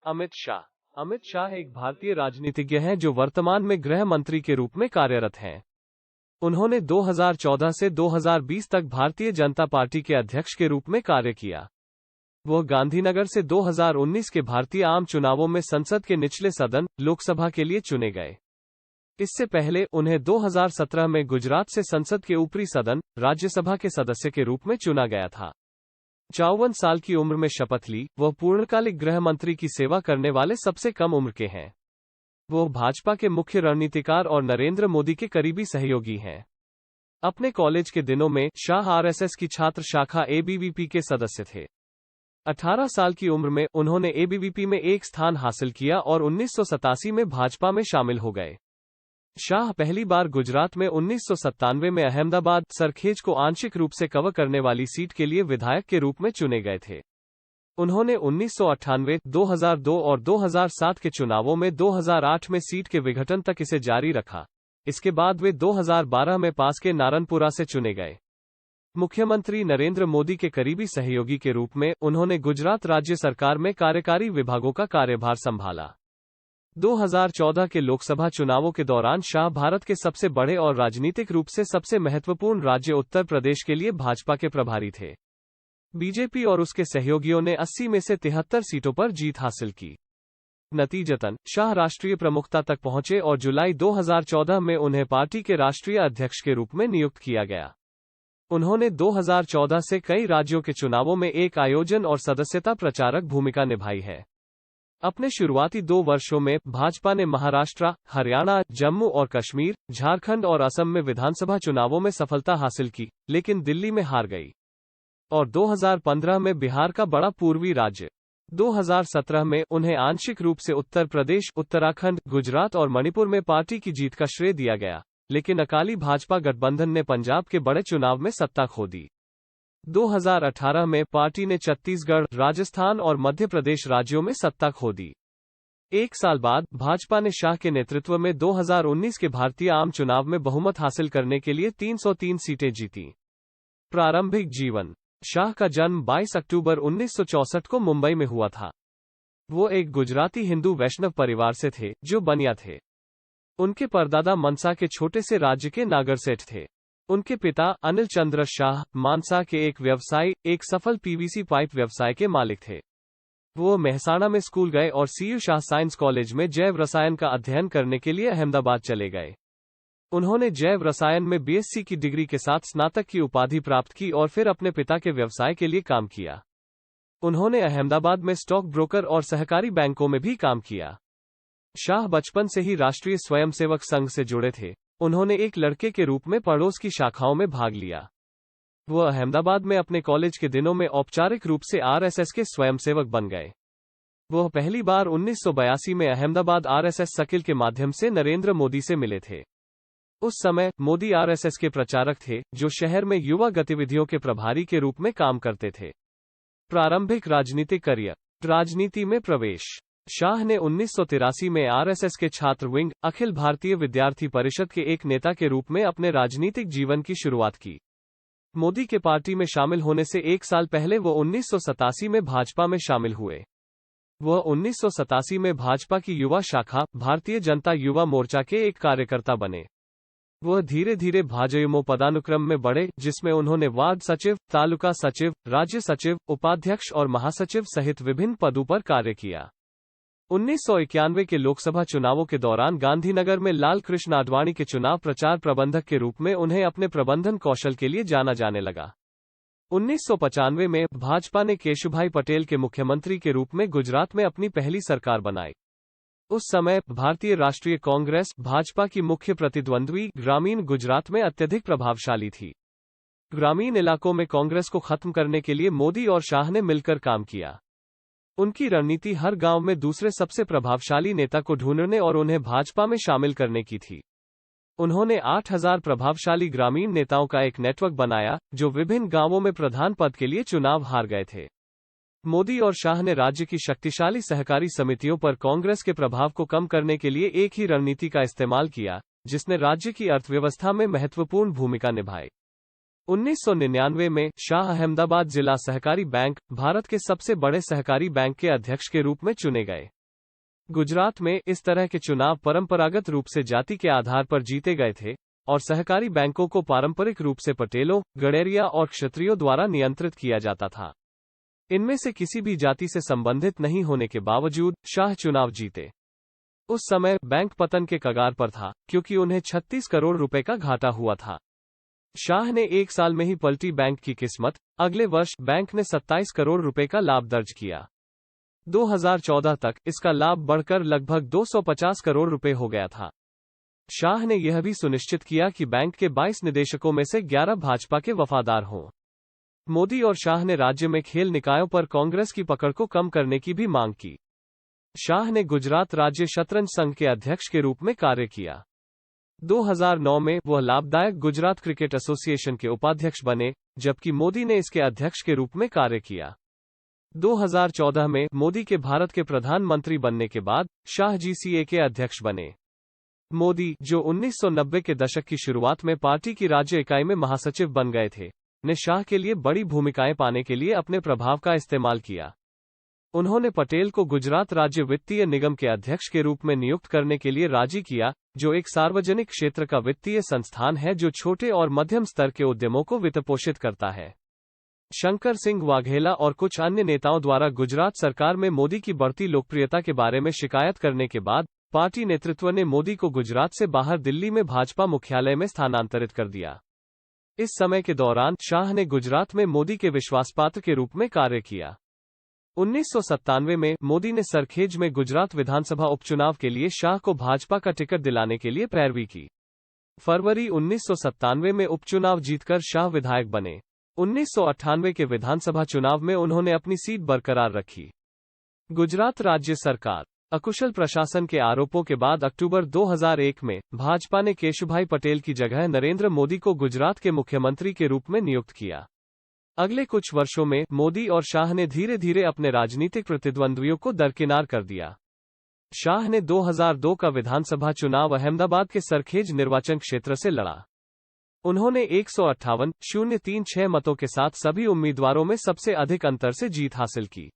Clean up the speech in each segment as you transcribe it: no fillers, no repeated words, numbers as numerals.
अमित शाह। अमित शाह एक भारतीय राजनीतिज्ञ हैं जो वर्तमान में गृह मंत्री के रूप में कार्यरत हैं। उन्होंने 2014 से 2020 तक भारतीय जनता पार्टी के अध्यक्ष के रूप में कार्य किया। वह गांधीनगर से 2019 के भारतीय आम चुनावों में संसद के निचले सदन, लोकसभा के लिए चुने गए। इससे पहले उन्हें 2017 में गुजरात से संसद के ऊपरी सदन, राज्यसभा के सदस्य के रूप में चुना गया था। 54 साल की उम्र में शपथ ली, वह पूर्णकालिक गृह मंत्री की सेवा करने वाले सबसे कम उम्र के हैं। वो भाजपा के मुख्य रणनीतिकार और नरेंद्र मोदी के करीबी सहयोगी हैं। अपने कॉलेज के दिनों में शाह आरएसएस की छात्र शाखा एबीवीपी के सदस्य थे। 18 साल की उम्र में उन्होंने एबीवीपी में एक स्थान हासिल किया और 1987 में भाजपा में शामिल हो गए। शाह पहली बार गुजरात में 1997 में अहमदाबाद सरखेज को आंशिक रूप से कवर करने वाली सीट के लिए विधायक के रूप में चुने गए थे। उन्होंने 1998, 2002 और 2007 के चुनावों में 2008 में सीट के विघटन तक इसे जारी रखा। इसके बाद वे 2012 में पास के नारनपुरा से चुने गए। मुख्यमंत्री नरेंद्र मोदी के करीबी सहयोगी के रूप में उन्होंने गुजरात राज्य सरकार में कार्यकारी विभागों का कार्यभार संभाला। 2014 के लोकसभा चुनावों के दौरान शाह भारत के सबसे बड़े और राजनीतिक रूप से सबसे महत्वपूर्ण राज्य उत्तर प्रदेश के लिए भाजपा के प्रभारी थे। बीजेपी और उसके सहयोगियों ने 80 में से 73 सीटों पर जीत हासिल की। नतीजतन शाह राष्ट्रीय प्रमुखता तक पहुंचे और जुलाई 2014 में उन्हें पार्टी के राष्ट्रीय अध्यक्ष के रूप में नियुक्त किया गया। उन्होंने 2014 से कई राज्यों के चुनावों में एक आयोजन और सदस्यता प्रचारक भूमिका निभाई है। अपने शुरुआती 2 वर्षों में भाजपा ने महाराष्ट्र, हरियाणा, जम्मू और कश्मीर, झारखंड और असम में विधानसभा चुनावों में सफलता हासिल की, लेकिन दिल्ली में हार गई। और 2015 में बिहार का बड़ा पूर्वी राज्य। 2017 में उन्हें आंशिक रूप से उत्तर प्रदेश, उत्तराखंड, गुजरात और मणिपुर में पार्टी की जीत का श्रेय दिया गया, लेकिन अकाली भाजपा गठबंधन ने पंजाब के बड़े चुनाव में सत्ता खो दी। 2018 में पार्टी ने छत्तीसगढ़, राजस्थान और मध्य प्रदेश राज्यों में सत्ता खो दी। एक साल बाद भाजपा ने शाह के नेतृत्व में 2019 के भारतीय आम चुनाव में बहुमत हासिल करने के लिए 303 सीटें जीती। प्रारंभिक जीवन। शाह का जन्म 22 अक्टूबर 1964 को मुंबई में हुआ था। वो एक गुजराती हिंदू वैष्णव परिवार से थे, जो बनिया थे। उनके परदादा मनसा के छोटे से राज्य के नागर सेठ थे। उनके पिता अनिल चंद्र शाह मानसा के एक व्यवसायी, एक सफल पीवीसी पाइप व्यवसाय के मालिक थे। वो मेहसाणा में स्कूल गए और सीयू शाह साइंस कॉलेज में जैव रसायन का अध्ययन करने के लिए अहमदाबाद चले गए। उन्होंने जैव रसायन में बीएससी की डिग्री के साथ स्नातक की उपाधि प्राप्त की और फिर अपने पिता के व्यवसाय के लिए काम किया। उन्होंने अहमदाबाद में स्टॉक ब्रोकर और सहकारी बैंकों में भी काम किया। शाह बचपन से ही राष्ट्रीय स्वयंसेवक संघ से जुड़े थे। उन्होंने एक लड़के के रूप में पड़ोस की शाखाओं में भाग लिया। वह अहमदाबाद में अपने कॉलेज के दिनों में औपचारिक रूप से आरएसएस के स्वयंसेवक बन गए। वह पहली बार 1982 में अहमदाबाद आरएसएस सर्किल के माध्यम से नरेंद्र मोदी से मिले थे। उस समय मोदी आरएसएस के प्रचारक थे, जो शहर में युवा गतिविधियों के प्रभारी के रूप में काम करते थे। प्रारंभिक राजनीतिक करियर। राजनीति में प्रवेश। शाह ने 1983 में आरएसएस के छात्र विंग, अखिल भारतीय विद्यार्थी परिषद के एक नेता के रूप में अपने राजनीतिक जीवन की शुरुआत की। मोदी के पार्टी में शामिल होने से एक साल पहले वो 1987 में भाजपा में शामिल हुए। वह 1987 में भाजपा की युवा शाखा, भारतीय जनता युवा मोर्चा के एक कार्यकर्ता बने। वह धीरे धीरे भाजयुमो पदानुक्रम में बढ़े, जिसमें उन्होंने वार्ड सचिव, तालुका सचिव, राज्य सचिव, उपाध्यक्ष और महासचिव सहित विभिन्न पदों पर कार्य किया। 1991 के लोकसभा चुनावों के दौरान गांधीनगर में लाल कृष्ण आडवाणी के चुनाव प्रचार प्रबंधक के रूप में उन्हें अपने प्रबंधन कौशल के लिए जाना जाने लगा। 1995 में भाजपा ने केशुभाई पटेल के मुख्यमंत्री के रूप में गुजरात में अपनी पहली सरकार बनाई। उस समय भारतीय राष्ट्रीय कांग्रेस, भाजपा की मुख्य प्रतिद्वंद्वी, ग्रामीण गुजरात में अत्यधिक प्रभावशाली थी। ग्रामीण इलाकों में कांग्रेस को खत्म करने के लिए मोदी और शाह ने मिलकर काम किया। उनकी रणनीति हर गांव में दूसरे सबसे प्रभावशाली नेता को ढूंढने और उन्हें भाजपा में शामिल करने की थी। उन्होंने 8000 प्रभावशाली ग्रामीण नेताओं का एक नेटवर्क बनाया, जो विभिन्न गांवों में प्रधान पद के लिए चुनाव हार गए थे। मोदी और शाह ने राज्य की शक्तिशाली सहकारी समितियों पर कांग्रेस के प्रभाव को कम करने के लिए एक ही रणनीति का इस्तेमाल किया, जिसने राज्य की अर्थव्यवस्था में महत्वपूर्ण भूमिका निभाई। 1999 में शाह अहमदाबाद जिला सहकारी बैंक, भारत के सबसे बड़े सहकारी बैंक के अध्यक्ष के रूप में चुने गए। गुजरात में इस तरह के चुनाव परंपरागत रूप से जाति के आधार पर जीते गए थे और सहकारी बैंकों को पारंपरिक रूप से पटेलों, गडेरिया और क्षत्रियों द्वारा नियंत्रित किया जाता था। इनमें से किसी भी जाति से संबंधित नहीं होने के बावजूद शाह चुनाव जीते। उस समय बैंक पतन के कगार पर था क्योंकि उन्हें 36 करोड़ रुपए का घाटा हुआ था। शाह ने एक साल में ही पलटी बैंक की किस्मत। अगले वर्ष बैंक ने 27 करोड़ रुपए का लाभ दर्ज किया। 2014 तक इसका लाभ बढ़कर लगभग 250 करोड़ रुपए हो गया था। शाह ने यह भी सुनिश्चित किया कि बैंक के 22 निदेशकों में से 11 भाजपा के वफादार हों। मोदी और शाह ने राज्य में खेल निकायों पर कांग्रेस की पकड़ को कम करने की भी मांग की। शाह ने गुजरात राज्य शतरंज संघ के अध्यक्ष के रूप में कार्य किया। 2009 में वह लाभदायक गुजरात क्रिकेट एसोसिएशन के उपाध्यक्ष बने, जबकि मोदी ने इसके अध्यक्ष के रूप में कार्य किया। 2014 में मोदी के भारत के प्रधानमंत्री बनने के बाद शाह जीसीए के अध्यक्ष बने। मोदी, जो 1990 के दशक की शुरुआत में पार्टी की राज्य इकाई में महासचिव बन गए थे, ने शाह के लिए बड़ी भूमिकाएं पाने के लिए अपने प्रभाव का इस्तेमाल किया। उन्होंने पटेल को गुजरात राज्य वित्तीय निगम के अध्यक्ष के रूप में नियुक्त करने के लिए राजी किया, जो एक सार्वजनिक क्षेत्र का वित्तीय संस्थान है जो छोटे और मध्यम स्तर के उद्यमों को वित्तपोषित करता है। शंकर सिंह वाघेला और कुछ अन्य नेताओं द्वारा गुजरात सरकार में मोदी की बढ़ती लोकप्रियता के बारे में शिकायत करने के बाद पार्टी नेतृत्व ने मोदी को गुजरात से बाहर दिल्ली में भाजपा मुख्यालय में स्थानांतरित कर दिया। इस समय के दौरान शाह ने गुजरात में मोदी के विश्वासपात्र के रूप में कार्य किया। 1997 में मोदी ने सरखेज में गुजरात विधानसभा उपचुनाव के लिए शाह को भाजपा का टिकट दिलाने के लिए पैरवी की। फरवरी 1997 में उपचुनाव जीतकर शाह विधायक बने। 1998 के विधानसभा चुनाव में उन्होंने अपनी सीट बरकरार रखी। गुजरात राज्य सरकार अकुशल प्रशासन के आरोपों के बाद अक्टूबर 2001 में भाजपा ने केशुभाई पटेल की जगह नरेंद्र मोदी को गुजरात के मुख्यमंत्री के रूप में नियुक्त किया। अगले कुछ वर्षों में मोदी और शाह ने धीरे धीरे अपने राजनीतिक प्रतिद्वंद्वियों को दरकिनार कर दिया। शाह ने 2002 का विधानसभा चुनाव अहमदाबाद के सरखेज निर्वाचन क्षेत्र से लड़ा। उन्होंने 158,036 मतों के साथ सभी उम्मीदवारों में सबसे अधिक अंतर से जीत हासिल की।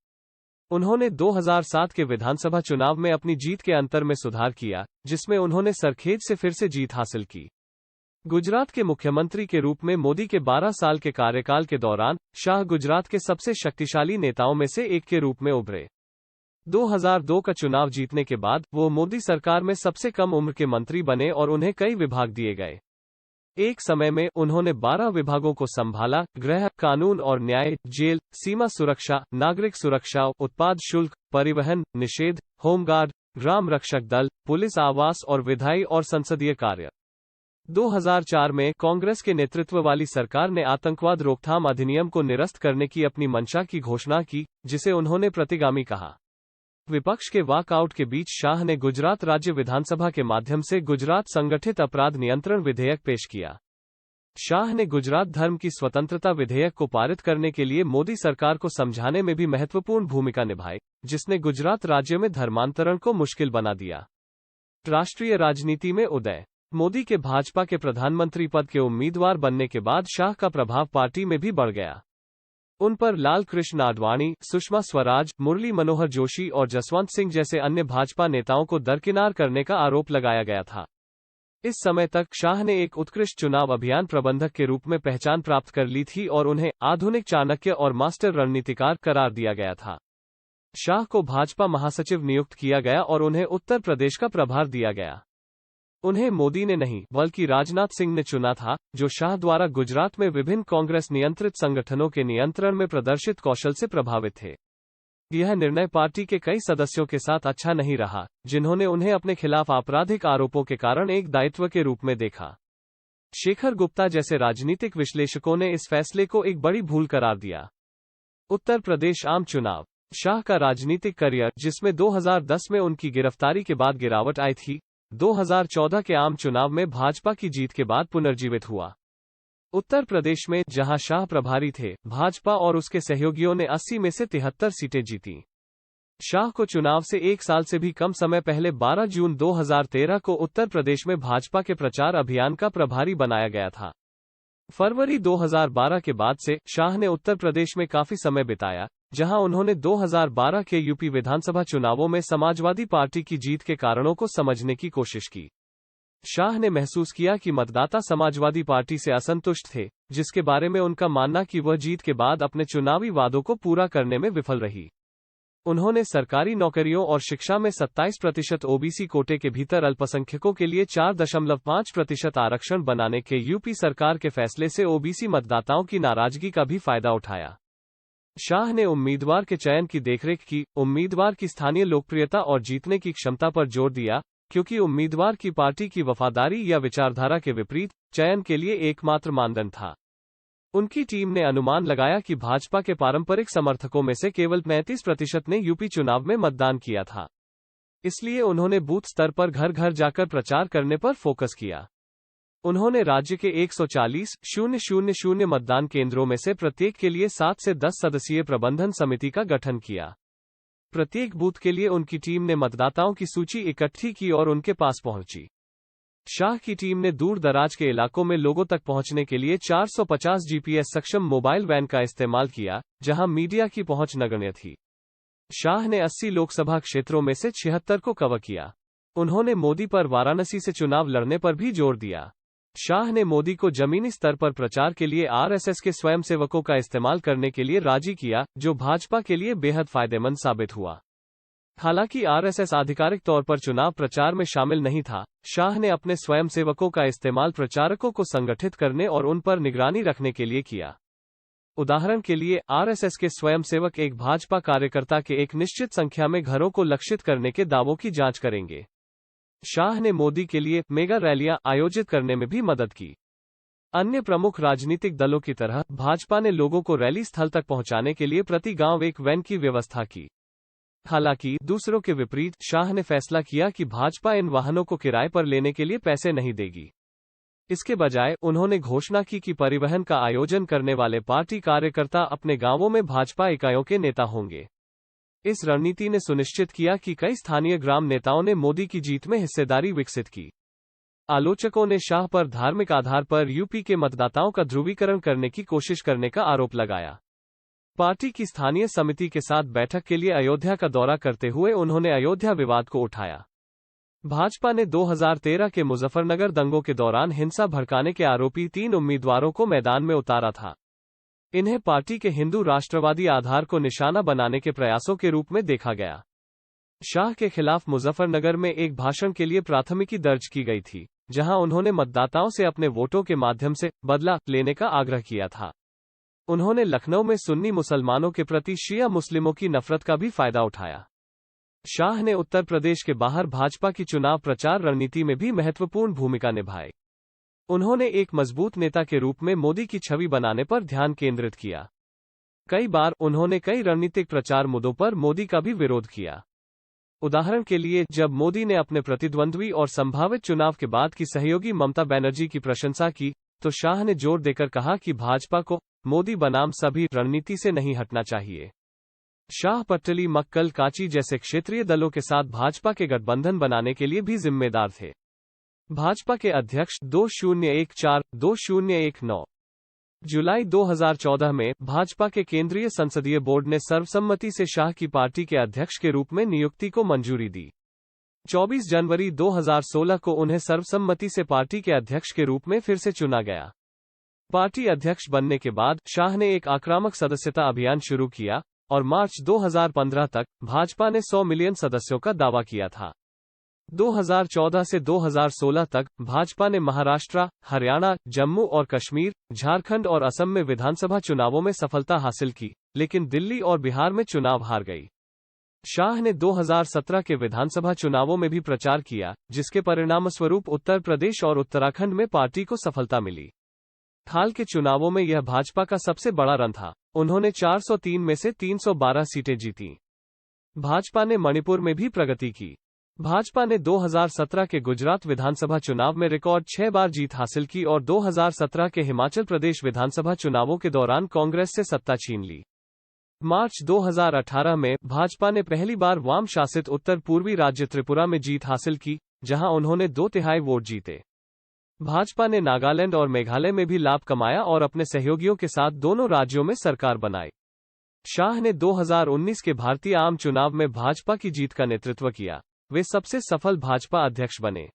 उन्होंने 2007 के विधानसभा चुनाव में अपनी जीत के अंतर में सुधार किया, जिसमें उन्होंने सरखेज से फिर से जीत हासिल की। गुजरात के मुख्यमंत्री के रूप में मोदी के 12 साल के कार्यकाल के दौरान शाह गुजरात के सबसे शक्तिशाली नेताओं में से एक के रूप में उभरे। 2002 का चुनाव जीतने के बाद वो मोदी सरकार में सबसे कम उम्र के मंत्री बने और उन्हें कई विभाग दिए गए। एक समय में उन्होंने 12 विभागों को संभाला: गृह, कानून और न्याय, जेल, सीमा सुरक्षा, नागरिक सुरक्षा, उत्पाद शुल्क, परिवहन, निषेध, होमगार्ड, ग्राम रक्षक दल, पुलिस, आवास और विधायी और संसदीय कार्य। 2004 में कांग्रेस के नेतृत्व वाली सरकार ने आतंकवाद रोकथाम अधिनियम को निरस्त करने की अपनी मंशा की घोषणा की, जिसे उन्होंने प्रतिगामी कहा। विपक्ष के वॉकआउट के बीच शाह ने गुजरात राज्य विधानसभा के माध्यम से गुजरात संगठित अपराध नियंत्रण विधेयक पेश किया। शाह ने गुजरात धर्म की स्वतंत्रता विधेयक को पारित करने के लिए मोदी सरकार को समझाने में भी महत्वपूर्ण भूमिका निभाई, जिसने गुजरात राज्य में धर्मांतरण को मुश्किल बना दिया। राष्ट्रीय राजनीति में उदय। मोदी के भाजपा के प्रधानमंत्री पद के उम्मीदवार बनने के बाद शाह का प्रभाव पार्टी में भी बढ़ गया। उन पर लाल कृष्ण आडवाणी, सुषमा स्वराज, मुरली मनोहर जोशी और जसवंत सिंह जैसे अन्य भाजपा नेताओं को दरकिनार करने का आरोप लगाया गया था। इस समय तक शाह ने एक उत्कृष्ट चुनाव अभियान प्रबंधक के रूप में पहचान प्राप्त कर ली थी और उन्हें आधुनिक चाणक्य और मास्टर रणनीतिकार करार दिया गया था। शाह को भाजपा महासचिव नियुक्त किया गया और उन्हें उत्तर प्रदेश का प्रभार दिया गया। उन्हें मोदी ने नहीं बल्कि राजनाथ सिंह ने चुना था, जो शाह द्वारा गुजरात में विभिन्न कांग्रेस नियंत्रित संगठनों के नियंत्रण में प्रदर्शित कौशल से प्रभावित थे। यह निर्णय पार्टी के कई सदस्यों के साथ अच्छा नहीं रहा, जिन्होंने उन्हें अपने खिलाफ आपराधिक आरोपों के कारण एक दायित्व के रूप में देखा। शेखर गुप्ता जैसे राजनीतिक विश्लेषकों ने इस फैसले को एक बड़ी भूल करार दिया। उत्तर प्रदेश आम चुनाव। शाह का राजनीतिक करियर, जिसमें 2010 में उनकी गिरफ्तारी के बाद गिरावट आई थी, 2014 के आम चुनाव में भाजपा की जीत के बाद पुनर्जीवित हुआ। उत्तर प्रदेश में, जहां शाह प्रभारी थे, भाजपा और उसके सहयोगियों ने 80 में से 73 सीटें जीती। शाह को चुनाव से एक साल से भी कम समय पहले 12 जून 2013 को उत्तर प्रदेश में भाजपा के प्रचार अभियान का प्रभारी बनाया गया था। फरवरी 2012 के बाद से शाह ने उत्तर प्रदेश में काफी समय बिताया, जहां उन्होंने 2012 के यूपी विधानसभा चुनावों में समाजवादी पार्टी की जीत के कारणों को समझने की कोशिश की। शाह ने महसूस किया कि मतदाता समाजवादी पार्टी से असंतुष्ट थे, जिसके बारे में उनका मानना कि वह जीत के बाद अपने चुनावी वादों को पूरा करने में विफल रही। उन्होंने सरकारी नौकरियों और शिक्षा में 27% ओबीसी कोटे के भीतर अल्पसंख्यकों के लिए 4.5% आरक्षण बनाने के यूपी सरकार के फैसले से ओबीसी मतदाताओं की नाराजगी का भी फायदा उठाया। शाह ने उम्मीदवार के चयन की देखरेख की, उम्मीदवार की स्थानीय लोकप्रियता और जीतने की क्षमता पर जोर दिया, क्योंकि उम्मीदवार की पार्टी की वफादारी या विचारधारा के विपरीत चयन के लिए एकमात्र मानदंड था। उनकी टीम ने अनुमान लगाया कि भाजपा के पारंपरिक समर्थकों में से केवल 35% ने यूपी चुनाव में मतदान किया था। इसलिए उन्होंने बूथ स्तर पर घर घर जाकर प्रचार करने पर फोकस किया। उन्होंने राज्य के 140,000 मतदान केंद्रों में से प्रत्येक के लिए 7 से 10 सदस्यीय प्रबंधन समिति का गठन किया। प्रत्येक बूथ के लिए उनकी टीम ने मतदाताओं की सूची इकट्ठी की और उनके पास पहुंची। शाह की टीम ने दूर दराज के इलाकों में लोगों तक पहुंचने के लिए 450 जीपीएस सक्षम मोबाइल वैन का इस्तेमाल किया, जहां मीडिया की पहुंच नगण्य थी। शाह ने 80 लोकसभा क्षेत्रों में से 76 को कवर किया। उन्होंने मोदी पर वाराणसी से चुनाव लड़ने पर भी जोर दिया। शाह ने मोदी को जमीनी स्तर पर प्रचार के लिए आरएसएस के स्वयंसेवकों का इस्तेमाल करने के लिए राजी किया, जो भाजपा के लिए बेहद फायदेमंद साबित हुआ। हालांकि आरएसएस आधिकारिक तौर पर चुनाव प्रचार में शामिल नहीं था, शाह ने अपने स्वयंसेवकों का इस्तेमाल प्रचारकों को संगठित करने और उन पर निगरानी रखने के लिए किया। उदाहरण के लिए, आरएसएस के स्वयंसेवक एक भाजपा कार्यकर्ता के एक निश्चित संख्या में घरों को लक्षित करने के दावों की जांच करेंगे। शाह ने मोदी के लिए मेगा रैलियां आयोजित करने में भी मदद की। अन्य प्रमुख राजनीतिक दलों की तरह भाजपा ने लोगों को रैली स्थल तक पहुंचाने के लिए प्रति गांव एक वैन की व्यवस्था की। हालांकि दूसरों के विपरीत, शाह ने फैसला किया कि भाजपा इन वाहनों को किराए पर लेने के लिए पैसे नहीं देगी। इसके बजाय उन्होंने घोषणा की कि परिवहन का आयोजन करने वाले पार्टी कार्यकर्ता अपने गांवों में भाजपा इकाइयों के नेता होंगे। इस रणनीति ने सुनिश्चित किया कि कई स्थानीय ग्राम नेताओं ने मोदी की जीत में हिस्सेदारी विकसित की। आलोचकों ने शाह पर धार्मिक आधार पर यूपी के मतदाताओं का ध्रुवीकरण करने की कोशिश करने का आरोप लगाया। पार्टी की स्थानीय समिति के साथ बैठक के लिए अयोध्या का दौरा करते हुए उन्होंने अयोध्या विवाद को उठाया। भाजपा ने 2013 के मुजफ्फरनगर दंगों के दौरान हिंसा भड़काने के आरोपी 3 उम्मीदवारों को मैदान में उतारा था। इन्हें पार्टी के हिंदू राष्ट्रवादी आधार को निशाना बनाने के प्रयासों के रूप में देखा गया। शाह के खिलाफ मुजफ्फरनगर में एक भाषण के लिए प्राथमिकी दर्ज की गई थी, जहां उन्होंने मतदाताओं से अपने वोटों के माध्यम से बदला लेने का आग्रह किया था। उन्होंने लखनऊ में सुन्नी मुसलमानों के प्रति शिया मुस्लिमों की नफरत का भी फायदा उठाया। शाह ने उत्तर प्रदेश के बाहर भाजपा की चुनाव प्रचार रणनीति में भी महत्वपूर्ण भूमिका निभाई। उन्होंने एक मजबूत नेता के रूप में मोदी की छवि बनाने पर ध्यान केंद्रित किया। कई बार उन्होंने कई रणनीतिक प्रचार मुद्दों पर मोदी का भी विरोध किया। उदाहरण के लिए, जब मोदी ने अपने प्रतिद्वंद्वी और संभावित चुनाव के बाद की सहयोगी ममता बनर्जी की प्रशंसा की, तो शाह ने जोर देकर कहा कि भाजपा को मोदी बनाम सभी रणनीति से नहीं हटना चाहिए। शाह पट्टली मक्कल काची जैसे क्षेत्रीय दलों के साथ भाजपा के गठबंधन बनाने के लिए भी जिम्मेदार थे। भाजपा के अध्यक्ष 2014-2019 जुलाई 2014 में भाजपा के केंद्रीय संसदीय बोर्ड ने सर्वसम्मति से शाह की पार्टी के अध्यक्ष के रूप में नियुक्ति को मंजूरी दी। 24 जनवरी 2016 को उन्हें सर्वसम्मति से पार्टी के अध्यक्ष के रूप में फिर से चुना गया। पार्टी अध्यक्ष बनने के बाद शाह ने एक आक्रामक सदस्यता अभियान शुरू किया और मार्च 2015 तक भाजपा ने 100 मिलियन सदस्यों का दावा किया था। 2014 से 2016 तक भाजपा ने महाराष्ट्र, हरियाणा, जम्मू और कश्मीर, झारखंड और असम में विधानसभा चुनावों में सफलता हासिल की, लेकिन दिल्ली और बिहार में चुनाव हार गई। शाह ने 2017 के विधानसभा चुनावों में भी प्रचार किया, जिसके परिणामस्वरूप उत्तर प्रदेश और उत्तराखंड में पार्टी को सफलता मिली। हाल के चुनावों में यह भाजपा का सबसे बड़ा रन था। उन्होंने 403 में से 312 सीटें जीतीं। भाजपा ने मणिपुर में भी प्रगति की। भाजपा ने 2017 के गुजरात विधानसभा चुनाव में रिकॉर्ड 6 बार जीत हासिल की और 2017 के हिमाचल प्रदेश विधानसभा चुनावों के दौरान कांग्रेस से सत्ता छीन ली। मार्च 2018 में भाजपा ने पहली बार वाम शासित उत्तर पूर्वी राज्य त्रिपुरा में जीत हासिल की, जहां उन्होंने 2/3 वोट जीते। भाजपा ने नागालैंड और मेघालय में भी लाभ कमाया और अपने सहयोगियों के साथ दोनों राज्यों में सरकार बनाई। शाह ने 2019 के भारतीय आम चुनाव में भाजपा की जीत का नेतृत्व किया। वे सबसे सफल भाजपा अध्यक्ष बने।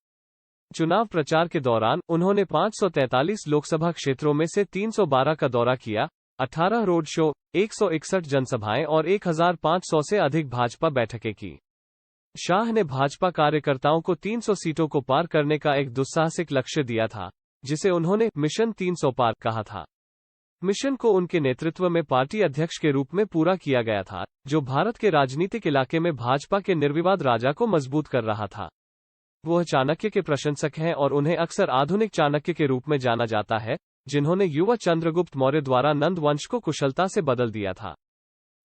चुनाव प्रचार के दौरान उन्होंने 543 लोकसभा क्षेत्रों में से 312 का दौरा किया, 18 रोड शो, 161 जनसभाएं और 1500 से अधिक भाजपा बैठकें की। शाह ने भाजपा कार्यकर्ताओं को 300 सीटों को पार करने का एक दुस्साहसिक लक्ष्य दिया था, जिसे उन्होंने मिशन 300 पार कहा था। मिशन को उनके नेतृत्व में पार्टी अध्यक्ष के रूप में पूरा किया गया था, जो भारत के राजनीतिक इलाके में भाजपा के निर्विवाद राजा को मजबूत कर रहा था। वह चाणक्य के प्रशंसक हैं और उन्हें अक्सर आधुनिक चाणक्य के रूप में जाना जाता है, जिन्होंने युवा चंद्रगुप्त मौर्य द्वारा नंद वंश को कुशलता से बदल दिया था।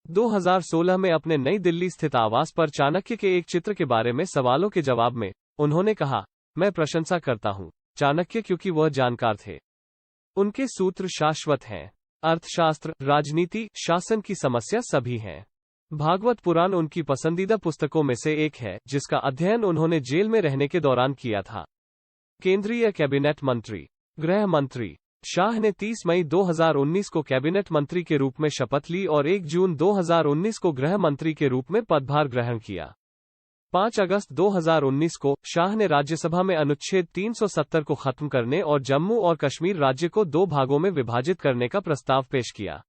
2016 में अपने नई दिल्ली स्थित आवास पर चाणक्य के एक चित्र के बारे में सवालों के जवाब में उन्होंने कहा, मैं प्रशंसा करता हूं चाणक्य क्योंकि वह जानकार थे। उनके सूत्र शाश्वत हैं। अर्थशास्त्र, राजनीति, शासन की समस्या सभी हैं। भागवत पुराण उनकी पसंदीदा पुस्तकों में से एक है, जिसका अध्ययन उन्होंने जेल में रहने के दौरान किया था। केंद्रीय कैबिनेट मंत्री, गृह मंत्री शाह ने 30 मई 2019 को कैबिनेट मंत्री के रूप में शपथ ली और 1 जून 2019 को गृह मंत्री के रूप में पदभार ग्रहण किया। 5 अगस्त 2019 को शाह ने राज्यसभा में अनुच्छेद 370 को खत्म करने और जम्मू और कश्मीर राज्य को 2 भागों में विभाजित करने का प्रस्ताव पेश किया।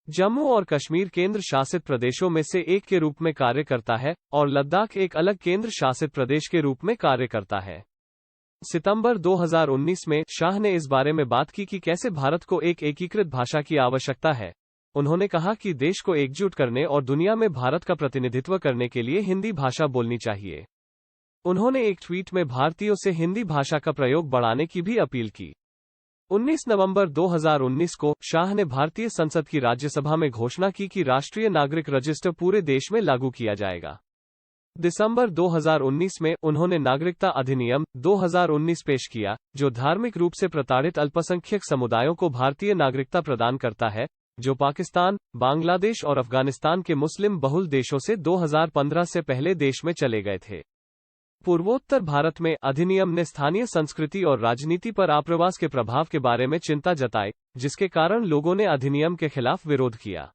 जम्मू और कश्मीर केंद्र शासित प्रदेशों में से एक के रूप में कार्य करता है और लद्दाख एक अलग केंद्र शासित प्रदेश के रूप में कार्य करता है। सितंबर 2019 में शाह ने इस बारे में बात की कि कैसे भारत को एक एकीकृत भाषा की आवश्यकता है। उन्होंने कहा कि देश को एकजुट करने और दुनिया में भारत का प्रतिनिधित्व करने के लिए हिंदी भाषा बोलनी चाहिए। उन्होंने एक ट्वीट में भारतीयों से हिंदी भाषा का प्रयोग बढ़ाने की भी अपील की। 19 नवंबर 2019 को शाह ने भारतीय संसद की राज्यसभा में घोषणा की कि राष्ट्रीय नागरिक रजिस्टर पूरे देश में लागू किया जाएगा। दिसंबर 2019 में उन्होंने नागरिकता अधिनियम 2019 पेश किया, जो धार्मिक रूप से प्रताड़ित अल्पसंख्यक समुदायों को भारतीय नागरिकता प्रदान करता है, जो पाकिस्तान, बांग्लादेश और अफगानिस्तान के मुस्लिम बहुल देशों से 2015 से पहले देश में चले गए थे। पूर्वोत्तर भारत में अधिनियम ने स्थानीय संस्कृति और राजनीति पर आप्रवास के प्रभाव के बारे में चिंता जताई, जिसके कारण लोगों ने अधिनियम के खिलाफ विरोध किया।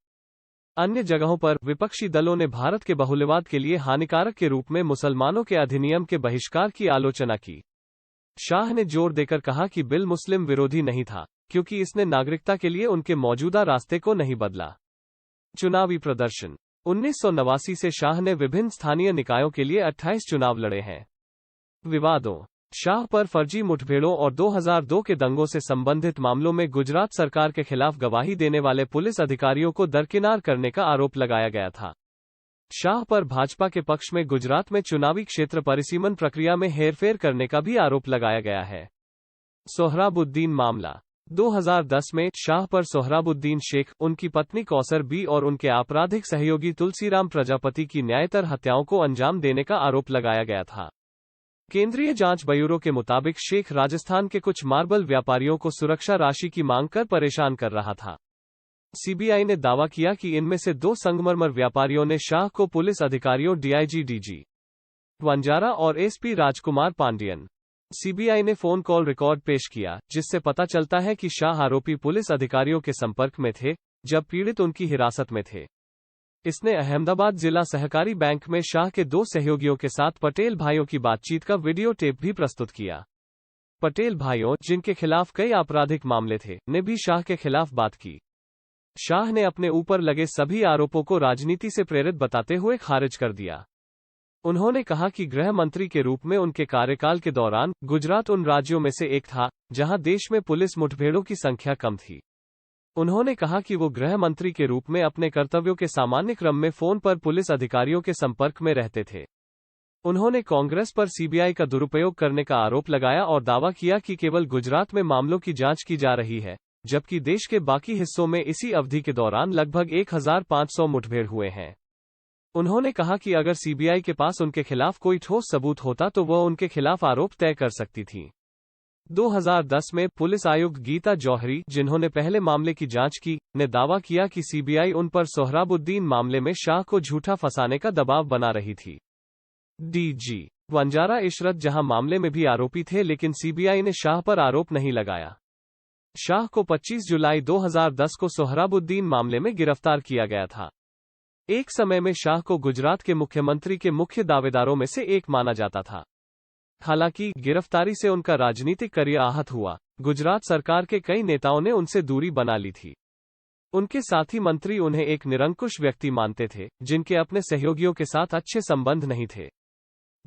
अन्य जगहों पर विपक्षी दलों ने भारत के बहुलवाद के लिए हानिकारक के रूप में मुसलमानों के अधिनियम के बहिष्कार की आलोचना की। शाह ने जोर देकर कहा कि बिल मुस्लिम विरोधी नहीं था, क्योंकि इसने नागरिकता के लिए उनके मौजूदा रास्ते को नहीं बदला। चुनावी प्रदर्शन 1989 से शाह ने विभिन्न स्थानीय निकायों के लिए 28 चुनाव लड़े हैं। विवादों शाह पर फर्जी मुठभेड़ों और 2002 के दंगों से संबंधित मामलों में गुजरात सरकार के खिलाफ गवाही देने वाले पुलिस अधिकारियों को दरकिनार करने का आरोप लगाया गया था। शाह पर भाजपा के पक्ष में गुजरात में चुनावी क्षेत्र परिसीमन प्रक्रिया में हेरफेर करने का भी आरोप लगाया गया है। सोहराबुद्दीन मामला 2010 में शाह पर सोहराबुद्दीन शेख, उनकी पत्नी कौसर बी और उनके आपराधिक सहयोगी तुलसीराम प्रजापति की न्यायतर हत्याओं को अंजाम देने का आरोप लगाया गया था। केंद्रीय जांच ब्यूरो के मुताबिक शेख राजस्थान के कुछ मार्बल व्यापारियों को सुरक्षा राशि की मांग कर परेशान कर रहा था। सीबीआई ने दावा किया कि इनमें से 2 संगमरमर व्यापारियों ने शाह को पुलिस अधिकारियों डीआईजी डीजी वंजारा और एसपी राजकुमार पांडियन। सीबीआई ने फोन कॉल रिकॉर्ड पेश किया, जिससे पता चलता है कि शाह आरोपी पुलिस अधिकारियों के संपर्क में थे जब पीड़ित उनकी हिरासत में थे। इसने अहमदाबाद जिला सहकारी बैंक में शाह के 2 सहयोगियों के साथ पटेल भाइयों की बातचीत का वीडियो टेप भी प्रस्तुत किया। पटेल भाइयों, जिनके खिलाफ कई आपराधिक मामले थे, ने भी शाह के खिलाफ बात की। शाह ने अपने ऊपर लगे सभी आरोपों को राजनीति से प्रेरित बताते हुए खारिज कर दिया। उन्होंने कहा कि गृह मंत्री के रूप में उनके कार्यकाल के दौरान गुजरात उन राज्यों में से एक था जहां देश में पुलिस मुठभेड़ों की संख्या कम थी। उन्होंने कहा कि वो गृह मंत्री के रूप में अपने कर्तव्यों के सामान्य क्रम में फोन पर पुलिस अधिकारियों के संपर्क में रहते थे। उन्होंने कांग्रेस पर सीबीआई का दुरुपयोग करने का आरोप लगाया और दावा किया कि केवल गुजरात में मामलों की जांच की जा रही है, जबकि देश के बाकी हिस्सों में इसी अवधि के दौरान लगभग 1500 मुठभेड़ हुए हैं। उन्होंने कहा कि अगर सीबीआई के पास उनके खिलाफ कोई ठोस सबूत होता तो वह उनके खिलाफ आरोप तय कर सकती थी। 2010 में पुलिस आयुक्त गीता जौहरी, जिन्होंने पहले मामले की जांच की, ने दावा किया कि सीबीआई उन पर सोहराबुद्दीन मामले में शाह को झूठा फंसाने का दबाव बना रही थी। डीजी वंजारा इशरत जहां मामले में भी आरोपी थे, लेकिन सीबीआई ने शाह पर आरोप नहीं लगाया। शाह को 25 जुलाई 2010 को सोहराबुद्दीन मामले में गिरफ्तार किया गया था। एक समय में शाह को गुजरात के मुख्यमंत्री के मुख्य दावेदारों में से एक माना जाता था। हालांकि गिरफ्तारी से उनका राजनीतिक करियर आहत हुआ। गुजरात सरकार के कई नेताओं ने उनसे दूरी बना ली थी। उनके साथी मंत्री उन्हें एक निरंकुश व्यक्ति मानते थे, जिनके अपने सहयोगियों के साथ अच्छे संबंध नहीं थे।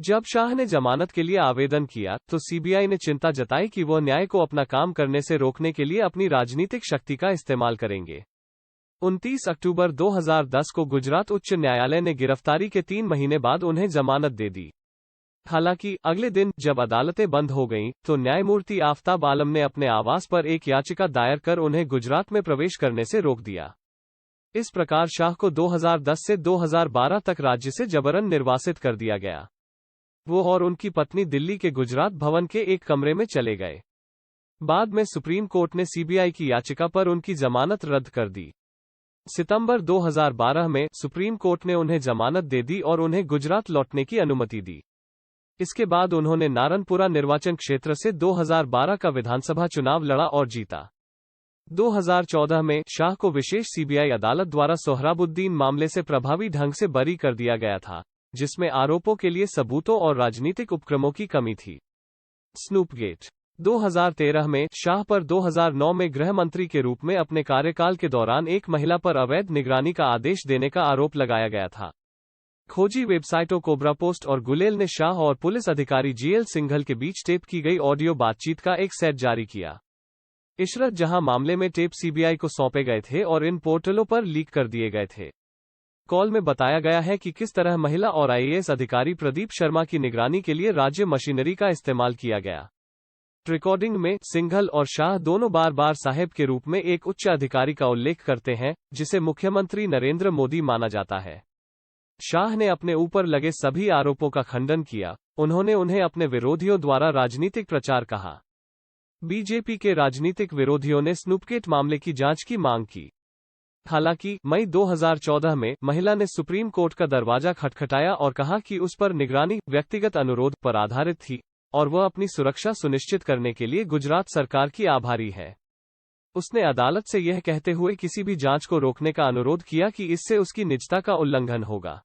जब शाह ने जमानत के लिए आवेदन किया, तो सीबीआई ने चिंता जताई कि वह न्याय को अपना काम करने से रोकने के लिए अपनी राजनीतिक शक्ति का इस्तेमाल करेंगे। 29 अक्टूबर 2010 को गुजरात उच्च न्यायालय ने गिरफ्तारी के 3 महीने बाद उन्हें जमानत दे दी। हालांकि अगले दिन जब अदालतें बंद हो गईं, तो न्यायमूर्ति आफताब आलम ने अपने आवास पर एक याचिका दायर कर उन्हें गुजरात में प्रवेश करने से रोक दिया। इस प्रकार शाह को 2010 से 2012 तक राज्य से जबरन निर्वासित कर दिया गया। वो और उनकी पत्नी दिल्ली के गुजरात भवन के एक कमरे में चले गए। बाद में सुप्रीम कोर्ट ने सीबीआई की याचिका पर उनकी जमानत रद्द कर दी। सितंबर 2012 में सुप्रीम कोर्ट ने उन्हें जमानत दे दी और उन्हें गुजरात लौटने की अनुमति दी। इसके बाद उन्होंने नारनपुरा निर्वाचन क्षेत्र से 2012 का विधानसभा चुनाव लड़ा और जीता। 2014 में शाह को विशेष सीबीआई अदालत द्वारा सोहराबुद्दीन मामले से प्रभावी ढंग से बरी कर दिया गया था, जिसमें आरोपों के लिए सबूतों और राजनीतिक उपक्रमों की कमी थी। स्नूपगेट 2013 में शाह पर 2009 में गृह मंत्री के रूप में अपने कार्यकाल के दौरान एक महिला पर अवैध निगरानी का आदेश देने का आरोप लगाया गया था। खोजी वेबसाइटों कोबरा पोस्ट और गुलेल ने शाह और पुलिस अधिकारी जीएल सिंघल के बीच टेप की गई ऑडियो बातचीत का एक सेट जारी किया। इशरत जहां मामले में टेप सीबीआई को सौंपे गए थे और इन पोर्टलों पर लीक कर दिए गए थे। कॉल में बताया गया है कि किस तरह महिला और आईएएस अधिकारी प्रदीप शर्मा की निगरानी के लिए राज्य मशीनरी का इस्तेमाल किया गया। रिकॉर्डिंग में सिंघल और शाह दोनों बार बार साहेब के रूप में एक उच्च अधिकारी का उल्लेख करते हैं, जिसे मुख्यमंत्री नरेंद्र मोदी माना जाता है। शाह ने अपने ऊपर लगे सभी आरोपों का खंडन किया। उन्होंने उन्हें अपने विरोधियों द्वारा राजनीतिक प्रचार कहा। बीजेपी के राजनीतिक विरोधियों ने स्नूपगेट मामले की जांच की मांग की। हालांकि मई 2014 में महिला ने सुप्रीम कोर्ट का दरवाजा खटखटाया और कहा कि उस पर निगरानी व्यक्तिगत अनुरोध पर आधारित थी और वह अपनी सुरक्षा सुनिश्चित करने के लिए गुजरात सरकार की आभारी है। उसने अदालत से यह कहते हुए किसी भी जांच को रोकने का अनुरोध किया कि इससे उसकी निजता का उल्लंघन होगा।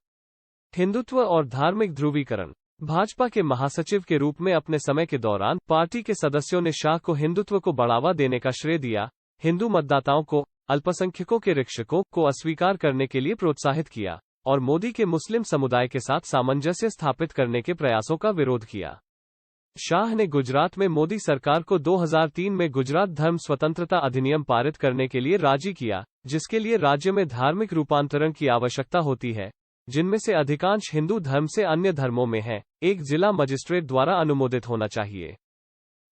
हिंदुत्व और धार्मिक ध्रुवीकरण। भाजपा के महासचिव के रूप में अपने समय के दौरान पार्टी के सदस्यों ने शाह को हिंदुत्व को बढ़ावा देने का श्रेय दिया, हिंदू मतदाताओं को, अल्पसंख्यकों के रक्षकों को अस्वीकार करने के लिए प्रोत्साहित किया और मोदी के मुस्लिम समुदाय के साथ सामंजस्य स्थापित करने के प्रयासों का विरोध किया। शाह ने गुजरात में मोदी सरकार को 2003 में गुजरात धर्म स्वतंत्रता अधिनियम पारित करने के लिए राजी किया, जिसके लिए राज्य में धार्मिक रूपांतरण की आवश्यकता होती है, जिनमें से अधिकांश हिंदू धर्म से अन्य धर्मों में है, एक जिला मजिस्ट्रेट द्वारा अनुमोदित होना चाहिए।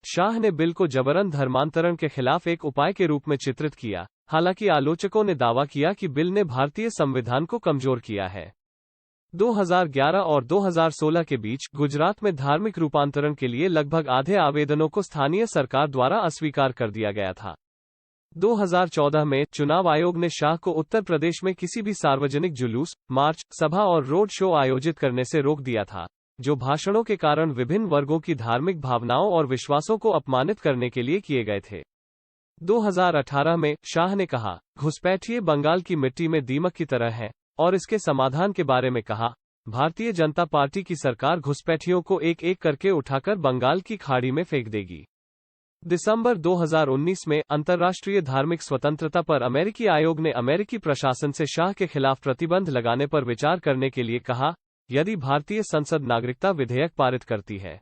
शाह ने बिल को जबरन धर्मांतरण के खिलाफ एक उपाय के रूप में चित्रित किया। हालांकि आलोचकों ने दावा किया कि बिल ने भारतीय संविधान को कमजोर किया है। 2011 और 2016 के बीच गुजरात में धार्मिक रूपांतरण के लिए लगभग आधे आवेदनों को स्थानीय सरकार द्वारा अस्वीकार कर दिया गया था। 2014 में चुनाव आयोग ने शाह को उत्तर प्रदेश में किसी भी सार्वजनिक जुलूस, मार्च, सभा और रोड शो आयोजित करने से रोक दिया था, जो भाषणों के कारण विभिन्न वर्गों की धार्मिक भावनाओं और विश्वासों को अपमानित करने के लिए किए गए थे। 2018 में शाह ने कहा, घुसपैठिए बंगाल की मिट्टी में दीमक की तरह हैं, और इसके समाधान के बारे में कहा, भारतीय जनता पार्टी की सरकार घुसपैठियों को एक एक करके उठाकर बंगाल की खाड़ी में फेंक देगी। दिसंबर 2019 में अंतर्राष्ट्रीय धार्मिक स्वतंत्रता पर अमेरिकी आयोग ने अमेरिकी प्रशासन से शाह के खिलाफ प्रतिबंध लगाने पर विचार करने के लिए कहा, यदि भारतीय संसद नागरिकता विधेयक पारित करती है।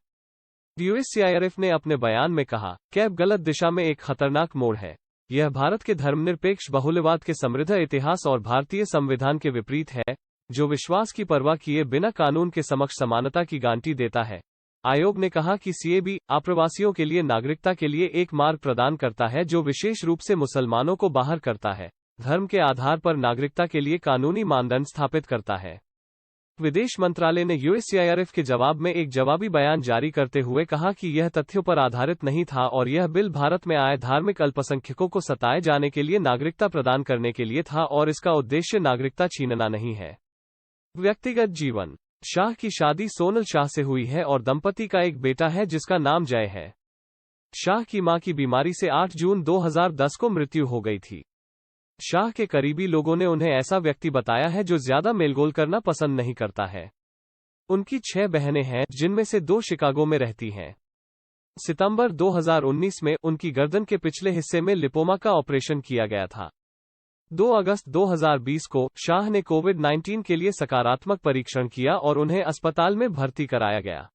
यूएससीआईआरएफ ने अपने बयान में कहा, कैब गलत दिशा में एक खतरनाक मोड़ है। यह भारत के धर्मनिरपेक्ष बहुलवाद के समृद्ध इतिहास और भारतीय संविधान के विपरीत है, जो विश्वास की परवाह किए बिना कानून के समक्ष समानता की गारंटी देता है। आयोग ने कहा कि सीएबी अप्रवासियों के लिए नागरिकता के लिए एक मार्ग प्रदान करता है जो विशेष रूप से मुसलमानों को बाहर करता है, धर्म के आधार पर नागरिकता के लिए कानूनी मानदंड स्थापित करता है। विदेश मंत्रालय ने यूएससीआईआरएफ के जवाब में एक जवाबी बयान जारी करते हुए कहा कि यह तथ्यों पर आधारित नहीं था और यह बिल भारत में आए धार्मिक अल्पसंख्यकों को सताए जाने के लिए नागरिकता प्रदान करने के लिए था और इसका उद्देश्य नागरिकता छीनना नहीं है। व्यक्तिगत जीवन। शाह की शादी सोनल शाह से हुई है और दंपति का एक बेटा है जिसका नाम जय है। शाह की मां की बीमारी से 8 जून 2010 को मृत्यु हो गई थी। शाह के करीबी लोगों ने उन्हें ऐसा व्यक्ति बताया है जो ज्यादा मेलजोल करना पसंद नहीं करता है। उनकी 6 बहनें हैं, जिनमें से 2 शिकागो में रहती हैं। सितंबर 2019 में उनकी गर्दन के पिछले हिस्से में लिपोमा का ऑपरेशन किया गया था। 2 अगस्त 2020 को शाह ने कोविड-19 के लिए सकारात्मक परीक्षण किया और उन्हें अस्पताल में भर्ती कराया गया।